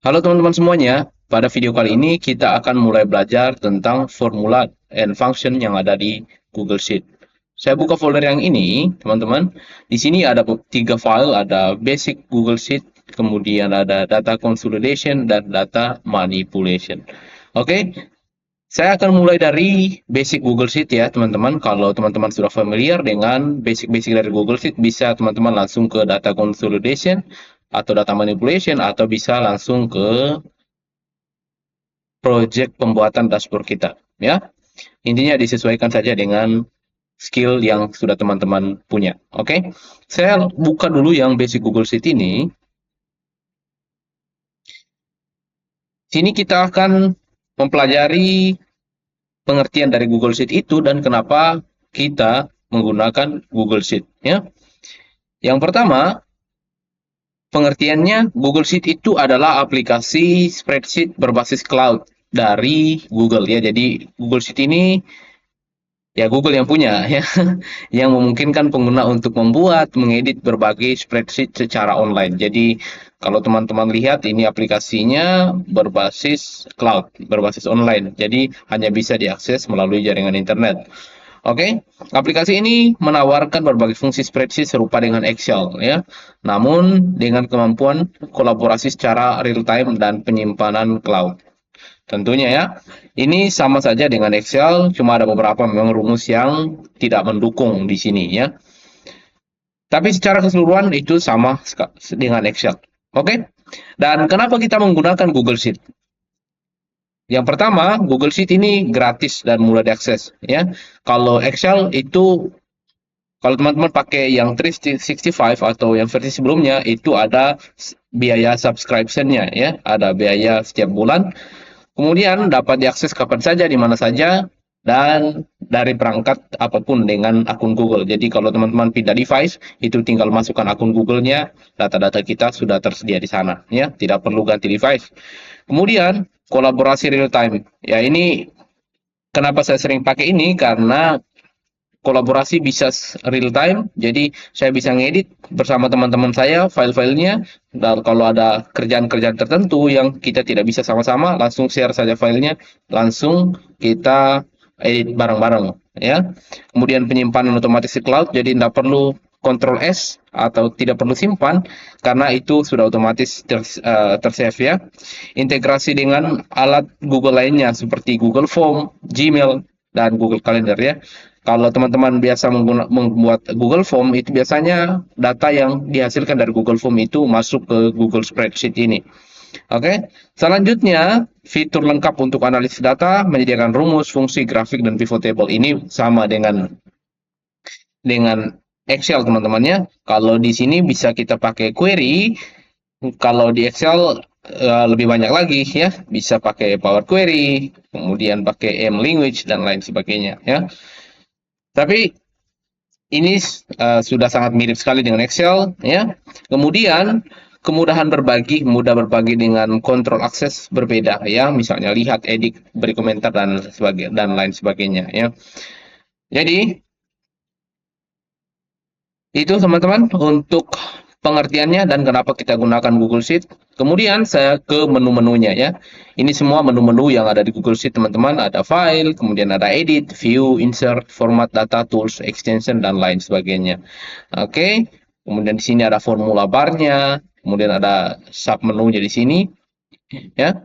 Halo teman-teman semuanya, pada video kali ini kita akan mulai belajar tentang formula and function yang ada di Google Sheet. Saya buka folder yang ini, teman-teman. Di sini ada tiga file, ada basic Google Sheet, kemudian ada data consolidation dan data manipulation. Oke, saya akan mulai dari basic Google Sheet ya, teman-teman. Kalau teman-teman sudah familiar dengan basic-basic dari Google Sheet, bisa teman-teman langsung ke data consolidation atau data manipulation, atau bisa langsung ke project pembuatan dashboard kita, ya. Intinya disesuaikan saja dengan skill yang sudah teman-teman punya. Oke, saya buka dulu yang basic Google Sheet ini. Sini kita akan mempelajari pengertian dari Google Sheet itu dan kenapa kita menggunakan Google Sheet. Ya, yang pertama, pengertiannya Google Sheet itu adalah aplikasi spreadsheet berbasis cloud dari Google ya. Jadi Google Sheet ini ya Google yang punya ya, yang memungkinkan pengguna untuk membuat, mengedit berbagai spreadsheet secara online. Jadi kalau teman-teman lihat ini aplikasinya berbasis cloud, berbasis online. Jadi hanya bisa diakses melalui jaringan internet. Oke, aplikasi ini menawarkan berbagai fungsi spreadsheet serupa dengan Excel ya. Namun dengan kemampuan kolaborasi secara real time dan penyimpanan cloud. Tentunya ya, ini sama saja dengan Excel, cuma ada beberapa memang rumus yang tidak mendukung di sini ya. Tapi secara keseluruhan itu sama dengan Excel. Oke? Dan kenapa kita menggunakan Google Sheet? Yang pertama, Google Sheet ini gratis dan mudah diakses ya. Kalau Excel itu kalau teman-teman pakai yang 365 atau yang versi sebelumnya itu ada biaya subscription-nya ya, ada biaya setiap bulan. Kemudian dapat diakses kapan saja, di mana saja, dan dari perangkat apapun dengan akun Google. Jadi kalau teman-teman pindah device, itu tinggal masukkan akun Google-nya, data-data kita sudah tersedia di sana, ya, tidak perlu ganti device. Kemudian kolaborasi real time. Ya ini kenapa saya sering pakai ini karena kolaborasi bisa real time, jadi saya bisa ngedit bersama teman-teman saya file-filenya, dan kalau ada kerjaan-kerjaan tertentu yang kita tidak bisa sama-sama, langsung share saja filenya, langsung kita edit bareng-bareng ya. Kemudian penyimpanan otomatis di cloud, jadi tidak perlu Ctrl S atau tidak perlu simpan karena itu sudah otomatis tersave ya. Integrasi dengan alat Google lainnya seperti Google Form, Gmail, dan Google Calendar ya. Kalau teman-teman biasa membuat Google Form, itu biasanya data yang dihasilkan dari Google Form itu masuk ke Google Spreadsheet ini. Oke, selanjutnya fitur lengkap untuk analisis data, menyediakan rumus, fungsi, grafik, dan pivot table. Ini sama dengan Excel teman-temannya. Kalau di sini bisa kita pakai query, kalau di Excel lebih banyak lagi ya, bisa pakai Power Query, kemudian pakai M language dan lain sebagainya ya. Tapi ini sudah sangat mirip sekali dengan Excel ya. Kemudian kemudahan berbagi, mudah berbagi dengan kontrol akses berbeda ya, misalnya lihat, edit, beri komentar dan lain sebagainya ya. Jadi itu teman-teman untuk pengertiannya dan kenapa kita gunakan Google Sheet. Kemudian saya ke menu-menunya ya. Ini semua menu-menu yang ada di Google Sheet teman-teman. Ada file, kemudian ada edit, view, insert, format data, tools, extension, dan lain sebagainya. Oke, kemudian di sini ada formula barnya, kemudian ada sub menunya di sini ya.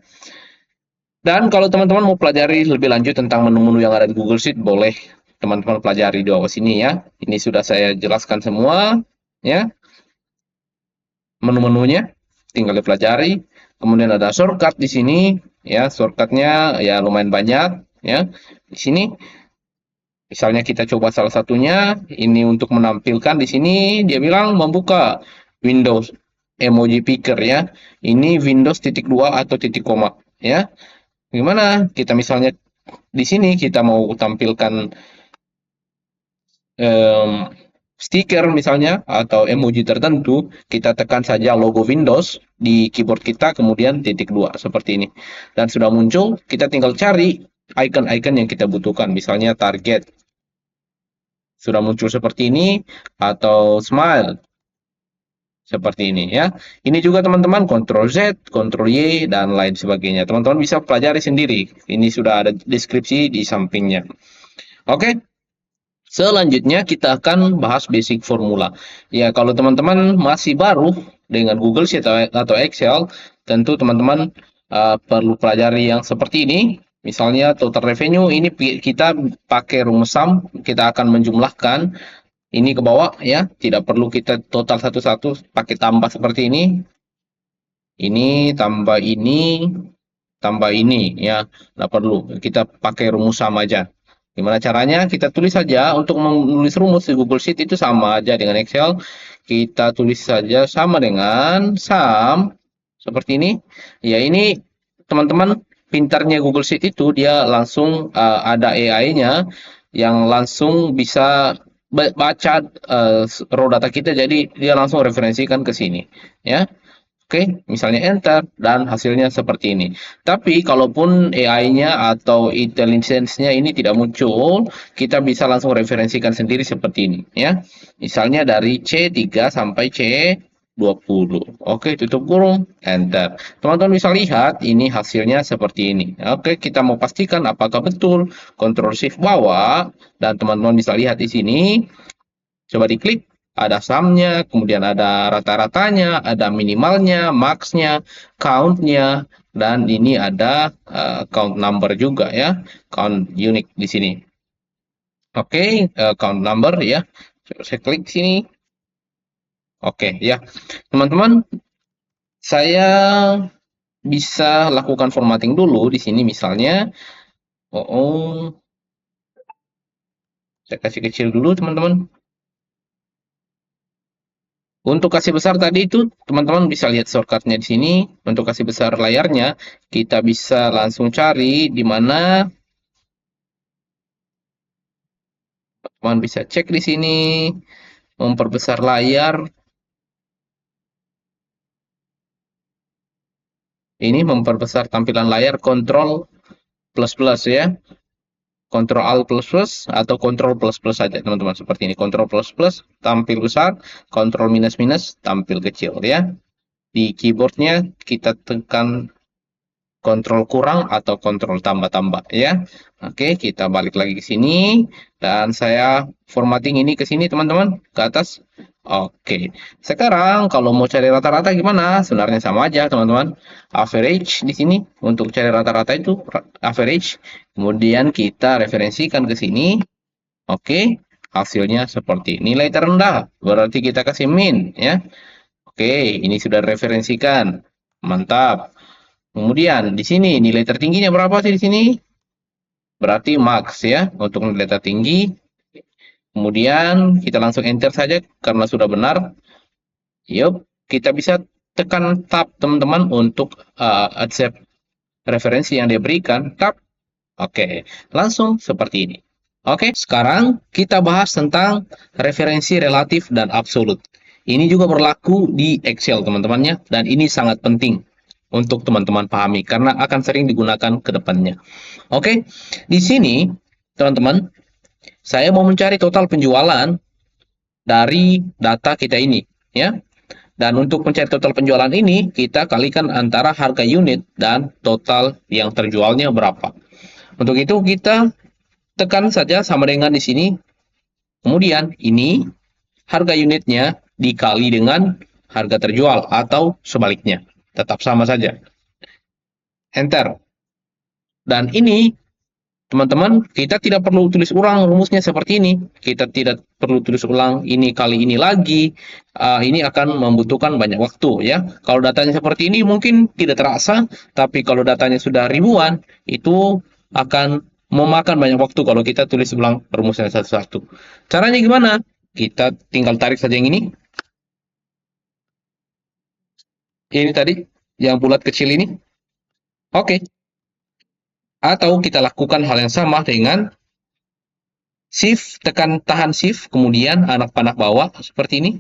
Dan kalau teman-teman mau pelajari lebih lanjut tentang menu-menu yang ada di Google Sheet, boleh teman-teman pelajari di bawah sini ya. Ini sudah saya jelaskan semua ya, menu-menunya, tinggal dipelajari. Kemudian ada shortcut di sini ya, shortcutnya ya lumayan banyak ya. Di sini misalnya kita coba salah satunya, ini untuk menampilkan di sini dia bilang membuka Windows emoji picker ya. Ini Windows titik dua atau titik koma ya. Gimana? Kita misalnya di sini kita mau tampilkan em, stiker misalnya atau emoji tertentu, kita tekan saja logo Windows di keyboard kita, kemudian titik dua seperti ini. Dan sudah muncul, kita tinggal cari icon-icon yang kita butuhkan, misalnya target. Sudah muncul seperti ini, atau smile. Seperti ini ya. Ini juga teman-teman Ctrl Z, Ctrl Y, dan lain sebagainya. Teman-teman bisa pelajari sendiri. Ini sudah ada deskripsi di sampingnya. Oke, selanjutnya kita akan bahas basic formula. Ya, kalau teman-teman masih baru dengan Google Sheet atau Excel, tentu teman-teman perlu pelajari yang seperti ini. Misalnya total revenue, ini kita pakai rumus sum, kita akan menjumlahkan ini ke bawah ya, tidak perlu kita total satu-satu pakai tambah seperti ini. Ini tambah ini ya, nggak perlu. Kita pakai rumus sama aja. Gimana caranya? Kita tulis saja untuk menulis rumus di Google Sheet itu sama aja dengan Excel. Kita tulis saja sama dengan sum seperti ini. Ya ini teman-teman pintarnya Google Sheet itu dia langsung ada AI-nya yang langsung bisa baca raw data kita, jadi dia langsung referensikan ke sini ya. Oke, misalnya enter dan hasilnya seperti ini. Tapi kalaupun AI-nya atau intelligence-nya ini tidak muncul, kita bisa langsung referensikan sendiri seperti ini ya. Misalnya dari C3 sampai C20. Oke, tutup kurung, enter. Teman-teman bisa lihat ini hasilnya seperti ini. Oke, kita mau pastikan apakah betul. Ctrl Shift bawah dan teman-teman bisa lihat di sini. Coba diklik, ada sumnya, kemudian ada rata-ratanya, ada minimalnya, max-nya, count-nya, dan ini ada count number juga ya, count unique di sini. Oke, count number ya. Coba saya klik sini. Oke ya, teman-teman, saya bisa lakukan formatting dulu di sini misalnya. Saya kasih kecil dulu teman-teman. Untuk kasih besar tadi itu, teman-teman bisa lihat shortcutnya di sini. Untuk kasih besar layarnya, kita bisa langsung cari di mana. Teman bisa cek di sini, memperbesar layar. Ini memperbesar tampilan layar, Ctrl plus plus ya. Ctrl Alt plus plus atau Ctrl plus plus saja teman-teman, seperti ini. Ctrl plus plus tampil besar, Ctrl minus minus tampil kecil ya. Di keyboardnya kita tekan kontrol kurang atau kontrol tambah-tambah ya. Oke, kita balik lagi ke sini dan saya formatting ini ke sini teman-teman, ke atas. Oke. Sekarang kalau mau cari rata-rata gimana? Sebenarnya sama aja teman-teman. Average di sini untuk cari rata-rata itu average. Kemudian kita referensikan ke sini. Oke. Hasilnya seperti nilai terendah, berarti kita kasih min ya. Oke, ini sudah referensikan. Mantap. Kemudian di sini nilai tertingginya berapa sih di sini? Berarti max ya untuk nilai tertinggi. Kemudian kita langsung enter saja karena sudah benar. Yup, kita bisa tekan tab teman-teman untuk accept referensi yang dia berikan. Tab. Oke, langsung seperti ini. Oke, sekarang kita bahas tentang referensi relatif dan absolut. Ini juga berlaku di Excel teman-temannya, dan ini sangat penting untuk teman-teman pahami karena akan sering digunakan ke depannya. Oke, di sini teman-teman, saya mau mencari total penjualan dari data kita ini, ya. Dan untuk mencari total penjualan ini, kita kalikan antara harga unit dan total yang terjualnya berapa. Untuk itu kita tekan saja sama dengan di sini. Kemudian ini harga unitnya dikali dengan harga terjual atau sebaliknya. Tetap sama saja. Enter. Dan ini teman-teman, kita tidak perlu tulis ulang rumusnya seperti ini. Kita tidak perlu tulis ulang ini kali ini lagi. Ini akan membutuhkan banyak waktu ya. Kalau datanya seperti ini mungkin tidak terasa, tapi kalau datanya sudah ribuan, itu akan memakan banyak waktu kalau kita tulis ulang rumusnya satu-satu. Caranya gimana? Kita tinggal tarik saja yang ini. Ini tadi, yang bulat kecil ini. Oke. Atau kita lakukan hal yang sama dengan Shift, tekan tahan Shift, kemudian anak panah bawah seperti ini.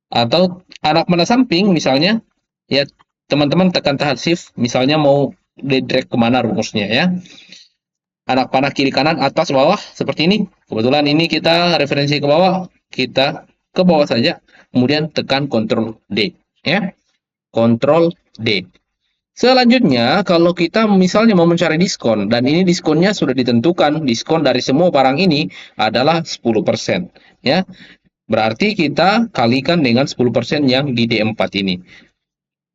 Atau anak panah samping misalnya, ya teman-teman tekan tahan Shift, misalnya mau di-drag kemana rumusnya ya. Anak panah kiri kanan, atas bawah seperti ini. Kebetulan ini kita referensi ke bawah, kita ke bawah saja. kemudian tekan Ctrl D, ya. Ctrl D. Selanjutnya, kalau kita misalnya mau mencari diskon, dan ini diskonnya sudah ditentukan, diskon dari semua barang ini adalah 10%. Ya, berarti kita kalikan dengan 10% yang di D4 ini.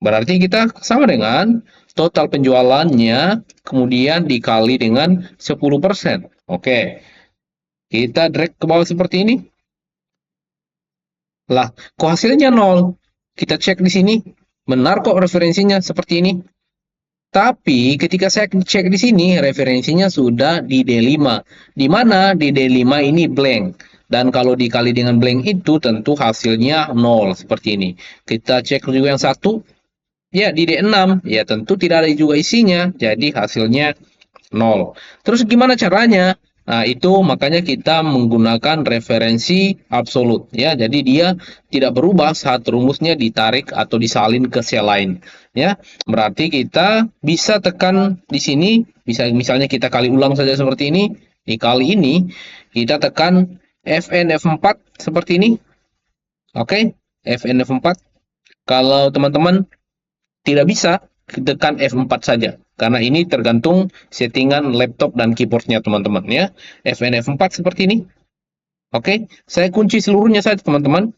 Berarti kita sama dengan total penjualannya, kemudian dikali dengan 10%. Oke, kita drag ke bawah seperti ini. Lah, kok hasilnya 0? Kita cek di sini, benar kok referensinya seperti ini. Tapi ketika saya cek di sini, referensinya sudah di D5. Di mana di D5 ini blank. Dan kalau dikali dengan blank itu tentu hasilnya 0 seperti ini. Kita cek juga yang satu. Ya, di D6. Ya, tentu tidak ada juga isinya. Jadi hasilnya 0. Terus gimana caranya? Nah, itu makanya kita menggunakan referensi absolut ya. Jadi dia tidak berubah saat rumusnya ditarik atau disalin ke sel lain ya. Berarti kita bisa tekan di sini, bisa misalnya kita kali ulang saja seperti ini. Di kali ini kita tekan Fn F4 seperti ini. Oke, Fn F4. Kalau teman-teman tidak bisa, tekan F4 saja. Karena ini tergantung settingan laptop dan keyboardnya teman-teman ya. Fn F4 seperti ini. Oke, saya kunci seluruhnya saja teman-teman.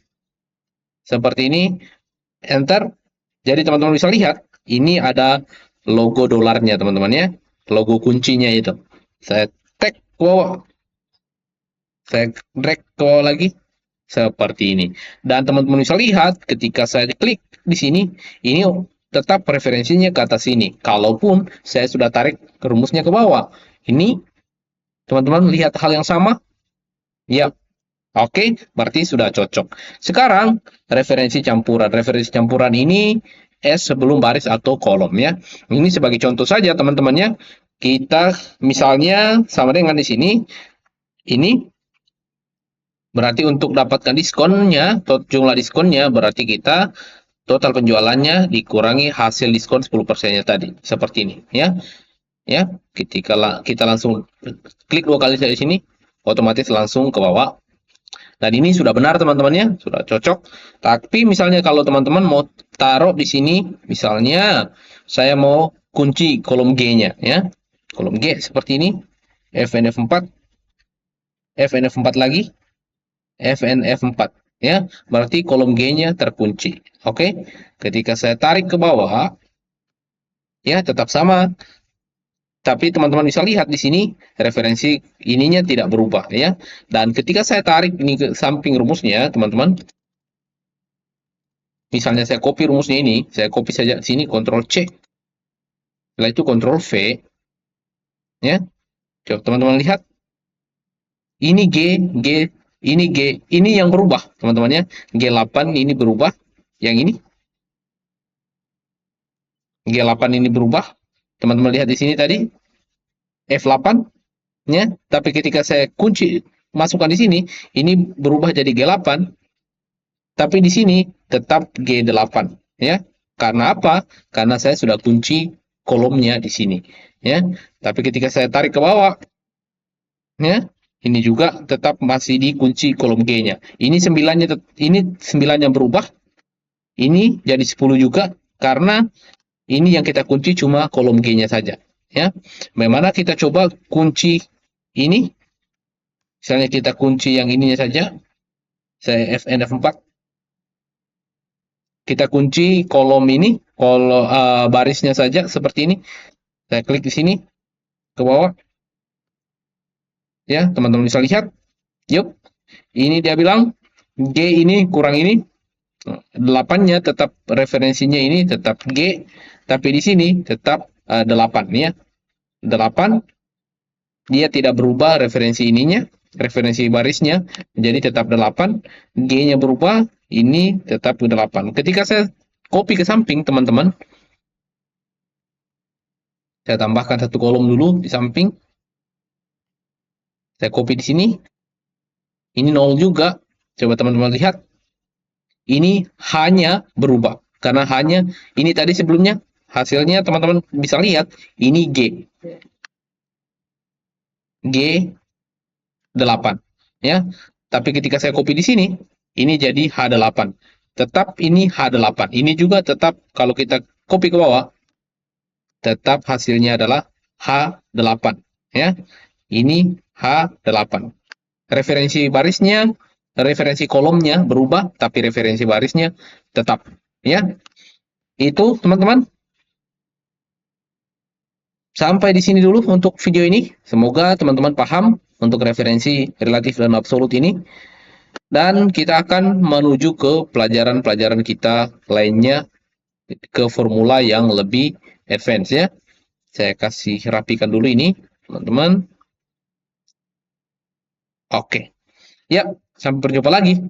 Seperti ini, enter. Jadi teman-teman bisa lihat, ini ada logo dolarnya teman-teman ya. Logo kuncinya itu. Saya tag ke bawah. Saya drag ke bawah lagi. Seperti ini. Dan teman-teman bisa lihat, ketika saya klik di sini, ini tetap preferensinya ke atas sini. Kalaupun saya sudah tarik rumusnya ke bawah. Ini, teman-teman lihat hal yang sama? Ya, oke, berarti sudah cocok. Sekarang, referensi campuran. Referensi campuran ini S sebelum baris atau kolom ya. Ini sebagai contoh saja teman-temannya. Kita misalnya sama dengan di sini. Ini berarti untuk dapatkan diskonnya, jumlah diskonnya, berarti kita total penjualannya dikurangi hasil diskon 10%-nya tadi. Seperti ini ya. Ya, ketika kita langsung klik 2 kali saja di sini, otomatis langsung ke bawah. Dan ini sudah benar teman-teman ya, sudah cocok. Tapi misalnya kalau teman-teman mau taruh di sini, misalnya saya mau kunci kolom G-nya ya. Kolom G seperti ini. FNF4, FNF4 lagi, FNF4 ya. Berarti kolom G-nya terkunci. Oke. Ketika saya tarik ke bawah ya tetap sama. Tapi teman-teman bisa lihat di sini referensi ininya tidak berubah ya. Dan ketika saya tarik ini ke samping rumusnya, teman-teman, misalnya saya copy rumusnya ini, saya copy saja di sini, Ctrl C, setelah itu Ctrl V, ya. Coba teman-teman lihat, ini ini yang berubah, teman-teman ya. G8 ini berubah, yang ini G8 ini berubah. Teman-teman lihat di sini tadi F8 ya, tapi ketika saya kunci masukkan di sini, ini berubah jadi G8, tapi di sini tetap G8 ya. Karena apa? Karena saya sudah kunci kolomnya di sini ya. Tapi ketika saya tarik ke bawah ya, ini juga tetap masih dikunci kolom G-nya. Ini 9-nya berubah. Ini jadi 10 juga karena ini yang kita kunci cuma kolom G-nya saja ya. Bagaimana kita coba kunci ini? Misalnya kita kunci yang ininya saja. Saya FNF4. Kita kunci kolom ini, kolom barisnya saja seperti ini. Saya klik di sini ke bawah. Ya, teman-teman bisa lihat. Yuk, ini dia bilang G ini kurang ini. 8-nya tetap referensinya ini tetap G, tapi di sini tetap 8 ya. 8 dia tidak berubah referensi ininya, referensi barisnya jadi tetap 8, G-nya berubah, ini tetap 8. Ketika saya copy ke samping teman-teman, saya tambahkan satu kolom dulu di samping. Saya copy di sini. Ini 0 juga. Coba teman-teman lihat. Ini hanya berubah. Karena hanya ini tadi sebelumnya hasilnya teman-teman bisa lihat ini G. G8 ya. Tapi ketika saya copy di sini, ini jadi H8. tetap ini H8. Ini juga tetap kalau kita copy ke bawah, tetap hasilnya adalah H8 ya. Ini H8. Referensi barisnya, referensi kolomnya berubah, tapi referensi barisnya tetap ya. Itu teman-teman. Sampai di sini dulu untuk video ini. Semoga teman-teman paham untuk referensi relatif dan absolut ini. Dan kita akan menuju ke pelajaran-pelajaran kita lainnya, ke formula yang lebih advance ya. Saya kasih rapikan dulu ini, teman-teman. Oke. Ya, sampai berjumpa lagi.